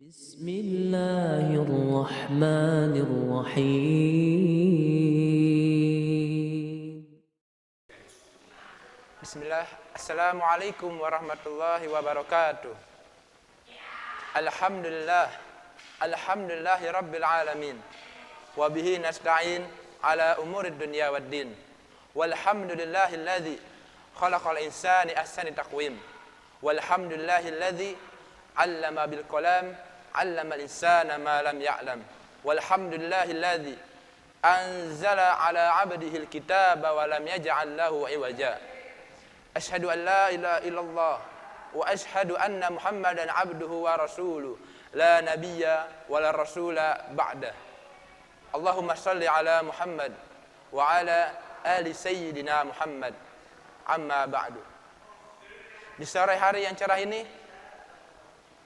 بسم الله الرحمن الرحيم. Bismillah. Assalamualaikum warahmatullahi wabarakatuh. Alhamdulillahi rabbil alamin. Wa bihi nasta'in ala umurid dunya waddin. Walhamdulillahilladzi khalaqal insani ahsani taqwim. Walhamdulillahilladzi 'allama bil qalam 'allama al insana ma lam ya'lam. Walhamdulillahilladzi anzala 'ala 'abdihi al kitaba wa lam yaj'al lahu 'iwaja. Asyhadu an la ilaha illallah wa asyhadu anna Muhammadan 'abduhu wa rasuluh la nabiyya wa la rasula ba'dah. Allahumma shalli 'ala Muhammad wa 'ala ali sayyidina Muhammad. Amma ba'du. Di sore hari yang cerah ini,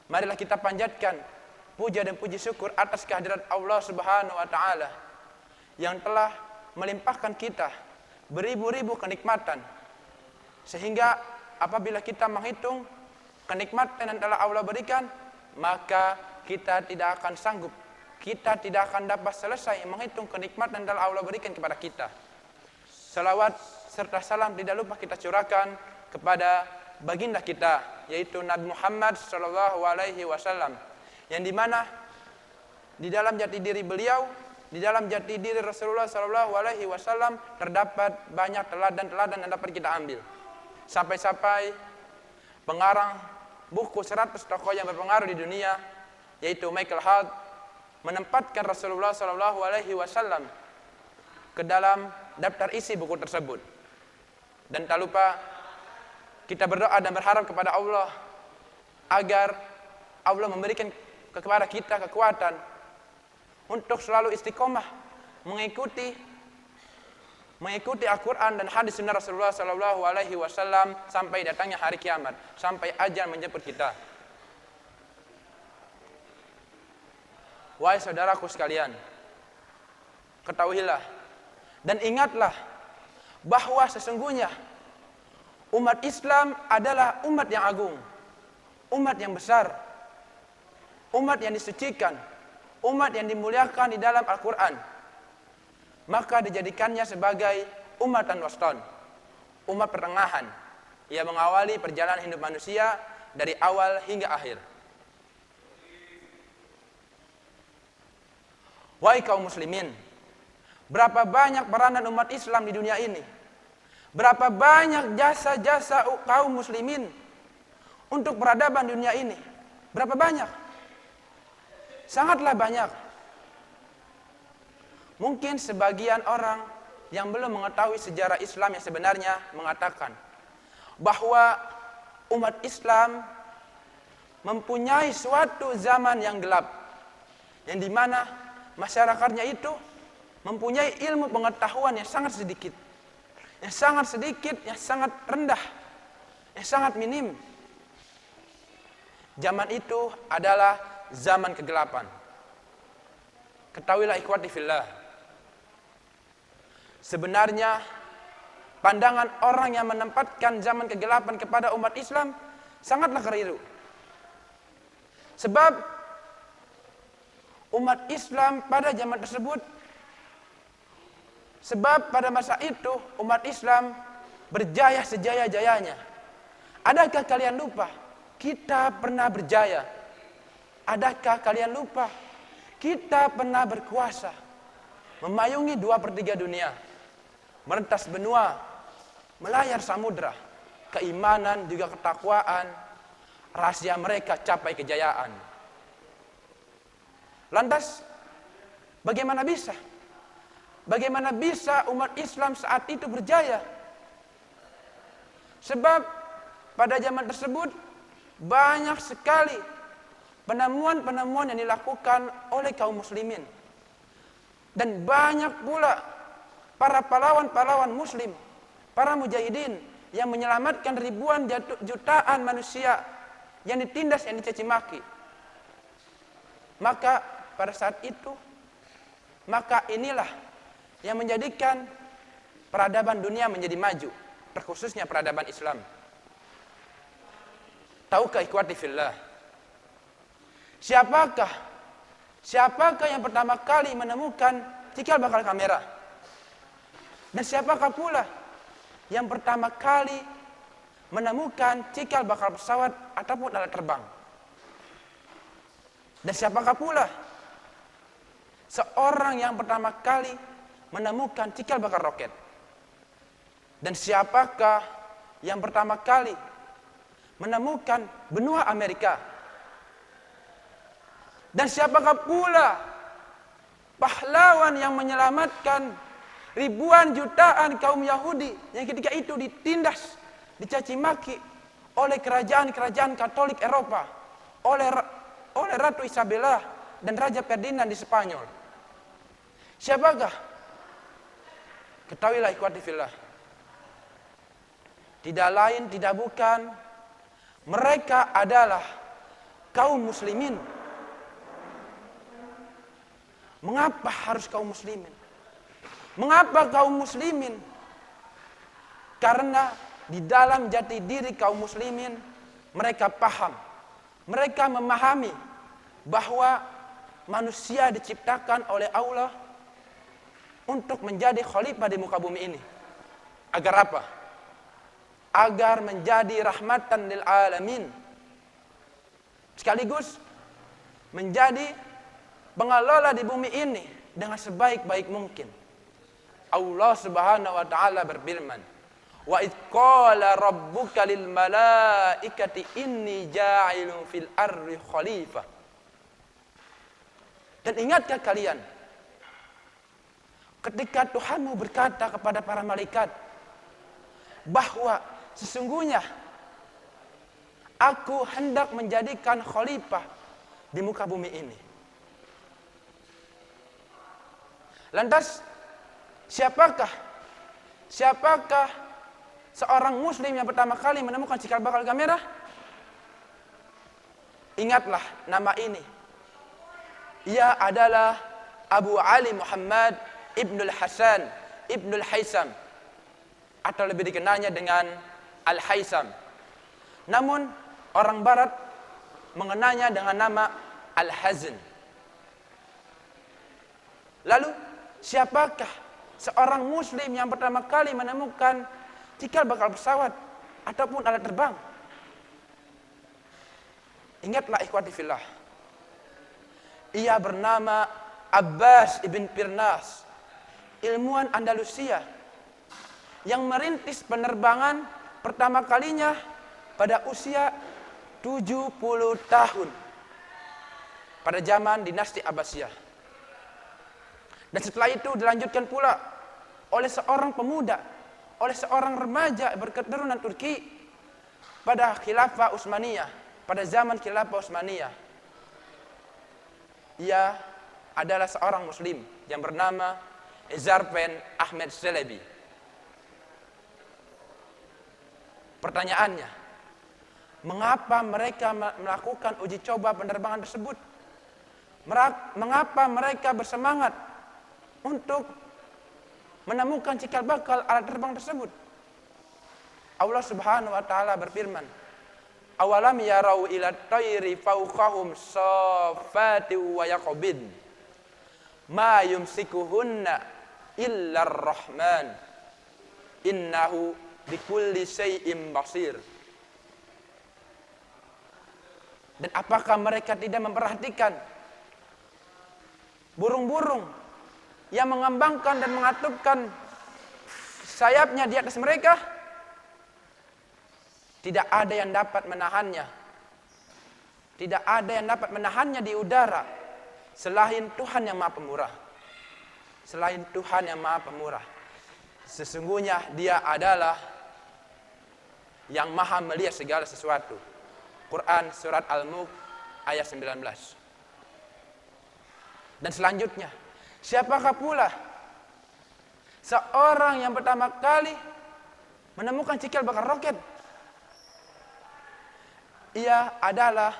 marilah kita panjatkan puja dan puji syukur atas kehadirat Allah Subhanahu wa taala yang telah melimpahkan kita beribu-ribu kenikmatan, sehingga apabila kita menghitung kenikmatan yang telah Allah berikan, maka kita tidak akan sanggup, kita tidak akan dapat selesai menghitung kenikmatan yang telah Allah berikan kepada kita. Salawat serta salam tidak lupa kita curahkan kepada baginda kita, yaitu Nabi Muhammad sallallahu alaihi wasallam, yang dimana di dalam jati diri beliau, di dalam jati diri Rasulullah sallallahu alaihi wasallam terdapat banyak teladan-teladan yang dapat kita ambil. Sampai-sampai pengarang buku 100 tokoh yang berpengaruh di dunia, yaitu Michael Hart, menempatkan Rasulullah sallallahu alaihi wasallam ke dalam daftar isi buku tersebut. Dan tak lupa kita berdoa dan berharap kepada Allah agar Allah memberikan kepada kita kekuatan untuk selalu istiqomah mengikuti Al-Quran dan hadis sunnah Rasulullah sallallahu alaihi wasallam sampai datangnya hari kiamat, sampai ajal menjemput kita. Wahai saudaraku sekalian, ketahuilah dan ingatlah bahwa sesungguhnya umat Islam adalah umat yang agung, umat yang besar, umat yang disucikan, umat yang dimuliakan di dalam Al-Quran. Maka dijadikannya sebagai umatan waston, umat pertengahan yang mengawali perjalanan hidup manusia dari awal hingga akhir. Wahai kaum muslimin, berapa banyak peranan umat Islam di dunia ini? Berapa banyak jasa-jasa kaum muslimin untuk peradaban dunia ini? Berapa banyak? Sangatlah banyak. Mungkin sebagian orang yang belum mengetahui sejarah Islam yang sebenarnya mengatakan bahwa umat Islam mempunyai suatu zaman yang gelap, yang dimana masyarakatnya itu mempunyai ilmu pengetahuan yang sangat sedikit, yang sangat rendah, yang sangat minim. Zaman itu adalah zaman kegelapan. Ketahuilah ikhwati fillah, sebenarnya pandangan orang yang menempatkan zaman kegelapan kepada umat Islam sangatlah keliru. Sebab umat Islam pada zaman tersebut, sebab pada masa itu umat Islam berjaya sejaya-jayanya. Adakah kalian lupa kita pernah berjaya? Adakah kalian lupa kita pernah berkuasa, memayungi 2/3 dunia, merentas benua, melayar samudra? Keimanan juga ketakwaan, rahasia mereka capai kejayaan. Lantas bagaimana bisa umat Islam saat itu berjaya? Sebab pada zaman tersebut banyak sekali penemuan-penemuan yang dilakukan oleh kaum muslimin. Dan banyak pula para pahlawan-pahlawan muslim, para mujahidin yang menyelamatkan ribuan jutaan manusia yang ditindas, yang dicaci maki. Maka pada saat itu, maka inilah yang menjadikan peradaban dunia menjadi maju, terkhususnya peradaban Islam. Tahukah ikhwati fillah, Siapakah yang pertama kali menemukan cikal bakal kamera? Dan siapakah pula yang pertama kali menemukan cikal bakal pesawat ataupun alat terbang? Dan siapakah pula seorang yang pertama kali menemukan cikal bakal roket? Dan siapakah yang pertama kali menemukan benua Amerika? Dan siapakah pula pahlawan yang menyelamatkan ribuan jutaan kaum Yahudi yang ketika itu ditindas, dicaci maki oleh kerajaan-kerajaan Katolik Eropa, oleh Ratu Isabella dan Raja Ferdinand di Spanyol? Siapakah? Ketahuilah ikhwati fillah, tidak lain tidak bukan mereka adalah kaum muslimin. Mengapa harus kaum muslimin? Mengapa kaum muslimin? Karena di dalam jati diri kaum muslimin mereka paham, mereka memahami bahwa manusia diciptakan oleh Allah untuk menjadi khalifah di muka bumi ini. Agar apa? Agar menjadi rahmatan lil alamin, sekaligus menjadi pengelola di bumi ini dengan sebaik-baik mungkin. Allah Subhanahu wa taala berfirman, "Wa id qala rabbuka lil malaikati inni ja'ilun fil ardi khalifah." Dan ingatkah kalian ketika Tuhanmu berkata kepada para malaikat bahwa sesungguhnya aku hendak menjadikan khalifah di muka bumi ini. Lantas siapakah seorang muslim yang pertama kali menemukan cikal bakal kamera? Ingatlah nama ini. Ia adalah Abu Ali Muhammad Ibnul Hasan Ibnul Haisam, atau lebih dikenalnya dengan Al-Haisam. Namun orang barat mengenalnya dengan nama Al-Hazn. Lalu siapakah seorang muslim yang pertama kali menemukan cikal bakal pesawat ataupun alat terbang? Ingatlah ikhwati fillah, ia bernama Abbas ibn Firnas, ilmuwan Andalusia yang merintis penerbangan pertama kalinya pada usia 70 tahun pada zaman dinasti Abbasiyah. Dan setelah itu dilanjutkan pula oleh seorang pemuda, oleh seorang remaja berketurunan Turki pada Khilafah Utsmaniyah, pada zaman Khilafah Utsmaniyah. Ia adalah seorang muslim yang bernama Ezarpen Ahmed Chelebi. Pertanyaannya, mengapa mereka melakukan uji coba penerbangan tersebut? Mengapa mereka bersemangat untuk menemukan cikal bakal alat terbang tersebut? Allah Subhanahu wa taala berfirman, "Awalam yarau ila tayri fawqahum saffati wa yaqbid ma yumsikuhunna illa ar-rahman innahu bikulli syai'in basir." Dan apakah mereka tidak memperhatikan burung-burung yang mengembangkan dan mengatupkan sayapnya di atas mereka? Tidak ada yang dapat menahannya. Tidak ada yang dapat menahannya di udara selain Tuhan yang Maha Pemurah. Selain Tuhan yang Maha Pemurah. Sesungguhnya Dia adalah yang Maha melihat segala sesuatu. Quran surat Al-Mulk ayat 19. Dan selanjutnya, siapakah pula seorang yang pertama kali menemukan cikal bakal roket? Ia adalah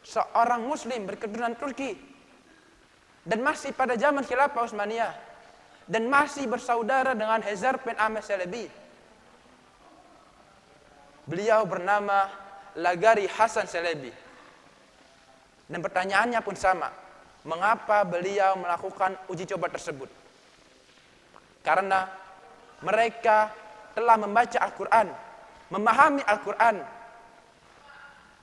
seorang muslim berketurunan Turki dan masih pada zaman Khilafah Utsmaniyah dan masih bersaudara dengan Ezarpen Ahmed Chelebi. Beliau bernama Lagari Hasan Chelebi. Dan pertanyaannya pun sama. Mengapa beliau melakukan uji coba tersebut? Karena mereka telah membaca Al-Quran, memahami Al-Quran,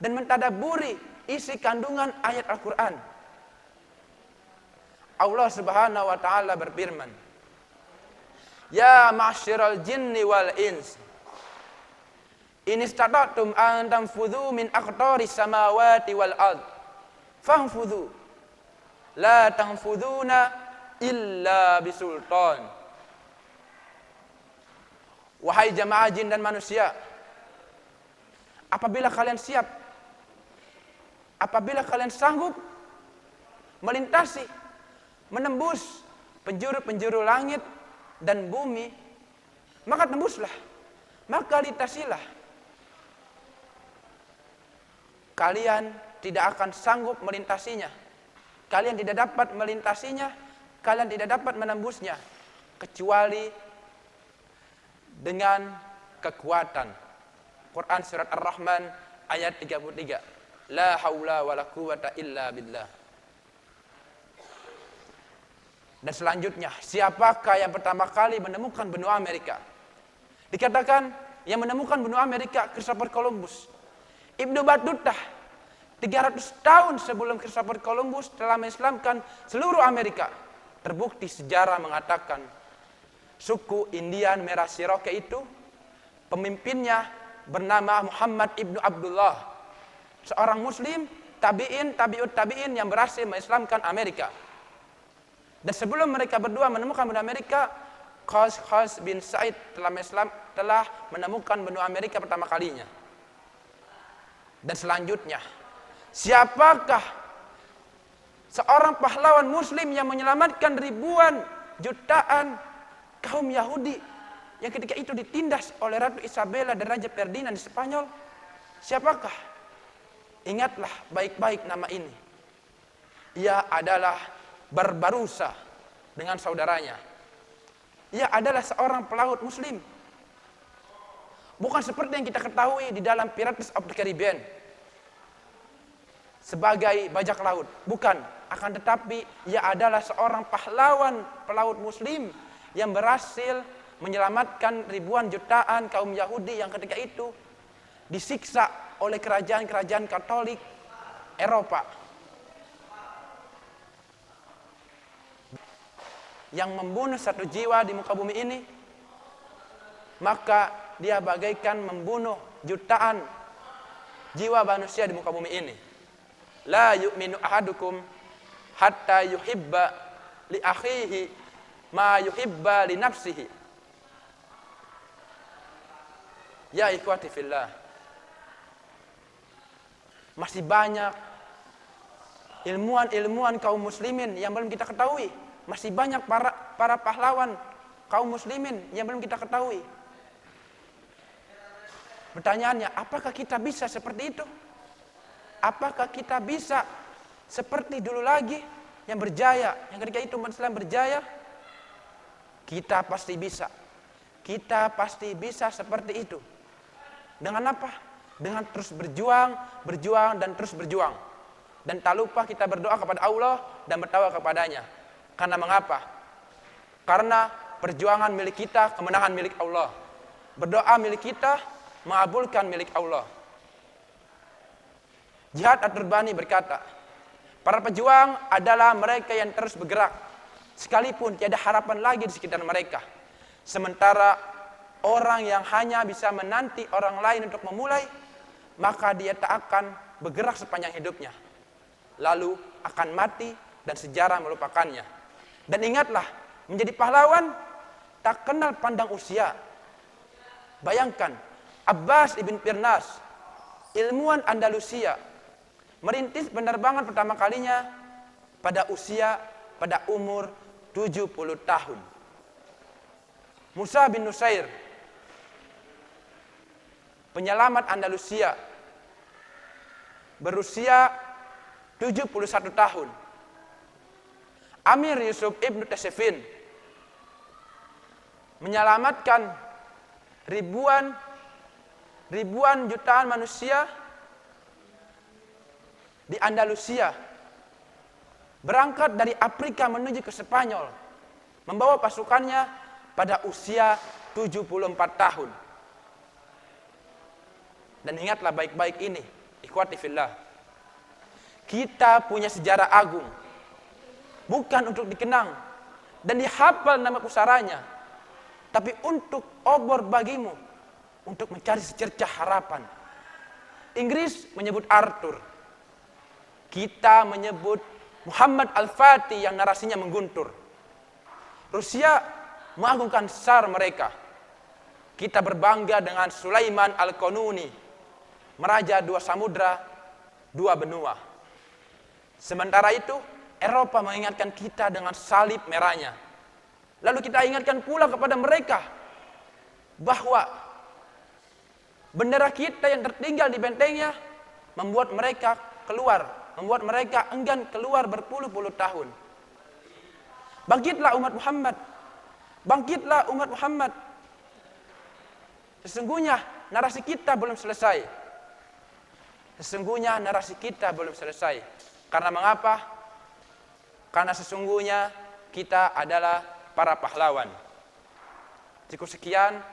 dan mentadaburi isi kandungan ayat Al-Quran. Allah Subhanahu wa taala berfirman, "Ya ma'syiral jinni wal ins, in istata'tum an tanfudhu min aqtaris samawati wal ard, fanfudhu, la tanfudhuna illa bisultan." Wahai jamaah jin dan manusia, apabila kalian siap, apabila kalian sanggup melintasi, menembus penjuru-penjuru langit dan bumi, maka tembuslah, maka lintasilah. Kalian tidak akan sanggup melintasinya. Kalian tidak dapat melintasinya, kalian tidak dapat menembusnya, kecuali dengan kekuatan. Quran surat Ar-Rahman ayat 33. La haula wa la quwata illa billah. Dan selanjutnya, siapakah yang pertama kali menemukan benua Amerika? Dikatakan yang menemukan benua Amerika Christopher Columbus. Ibnu Battuta 300 tahun sebelum Christopher Columbus telah mengislamkan seluruh Amerika. Terbukti sejarah mengatakan suku Indian Merah Cherokee itu pemimpinnya bernama Muhammad ibnu Abdullah, seorang muslim tabi'in, tabi'ut tabi'in yang berhasil mengislamkan Amerika. Dan sebelum mereka berdua menemukan benua Amerika, Khos bin Said telah menemukan benua Amerika pertama kalinya. Dan selanjutnya, siapakah seorang pahlawan muslim yang menyelamatkan ribuan jutaan kaum Yahudi yang ketika itu ditindas oleh Ratu Isabella dan Raja Ferdinand di Spanyol? Siapakah? Ingatlah baik-baik nama ini. Ia adalah Barbarossa dengan saudaranya. Ia adalah seorang pelaut muslim. Bukan seperti yang kita ketahui di dalam Pirates of the Caribbean sebagai bajak laut. Bukan. Akan tetapi ia adalah seorang pahlawan pelaut muslim yang berhasil menyelamatkan ribuan jutaan kaum Yahudi yang ketika itu disiksa oleh kerajaan-kerajaan Katolik Eropa. Yang membunuh satu jiwa di muka bumi ini, maka dia bagaikan membunuh jutaan jiwa manusia di muka bumi ini. La yu'minu ahadukum hatta yuhibba li akhihi ma yuhibba li nafsihi. Ya ikhwati fillah, masih banyak ilmuwan kaum muslimin yang belum kita ketahui. Masih banyak para pahlawan kaum muslimin yang belum kita ketahui. Pertanyaannya, apakah kita bisa seperti itu? Apakah kita bisa seperti dulu lagi yang berjaya, yang ketika itu umat Islam berjaya? Kita pasti bisa. Kita pasti bisa seperti itu. Dengan apa? Dengan terus berjuang dan terus berjuang. Dan tak lupa kita berdoa kepada Allah dan bertawakal kepadanya. Karena mengapa? Karena perjuangan milik kita, kemenangan milik Allah. Berdoa milik kita, mengabulkan milik Allah. Jihad At-Turbani berkata, para pejuang adalah mereka yang terus bergerak, sekalipun tiada harapan lagi di sekitar mereka. Sementara orang yang hanya bisa menanti orang lain untuk memulai, maka dia tak akan bergerak sepanjang hidupnya. Lalu akan mati dan sejarah melupakannya. Dan ingatlah, menjadi pahlawan tak kenal pandang usia. Bayangkan, Abbas ibn Firnas, ilmuwan Andalusia, merintis penerbangan pertama kalinya pada umur 70 tahun. Musa bin Nusair, penyelamat Andalusia, berusia 71 tahun. Amir Yusuf ibn Tasifin menyelamatkan ribuan jutaan manusia di Andalusia, berangkat dari Afrika menuju ke Spanyol, membawa pasukannya pada usia 74 tahun. Dan ingatlah baik-baik ini, ikhwati fillah, kita punya sejarah agung, bukan untuk dikenang dan dihafal nama pusaranya, tapi untuk obor bagimu, untuk mencari secercah harapan. Inggris menyebut Arthur, kita menyebut Muhammad Al-Fatih yang narasinya mengguntur. Rusia mengagungkan Tsar mereka. Kita berbangga dengan Sulaiman Al-Qanuni, meraja dua samudra, dua benua. Sementara itu, Eropa mengingatkan kita dengan salib merahnya. Lalu kita ingatkan pula kepada mereka bahwa bendera kita yang tertinggal di bentengnya membuat mereka keluar, membuat mereka enggan keluar berpuluh-puluh tahun. Bangkitlah umat Muhammad, bangkitlah umat Muhammad. Sesungguhnya narasi kita belum selesai. Sesungguhnya narasi kita belum selesai. Karena mengapa? Karena sesungguhnya kita adalah para pahlawan. Cukup sekian,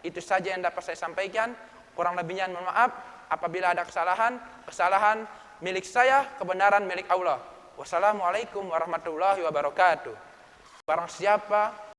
itu saja yang dapat saya sampaikan. Kurang lebihnya mohon maaf apabila ada kesalahan milik saya, kebenaran milik Allah. Wassalamualaikum warahmatullahi wabarakatuh. Barang siapa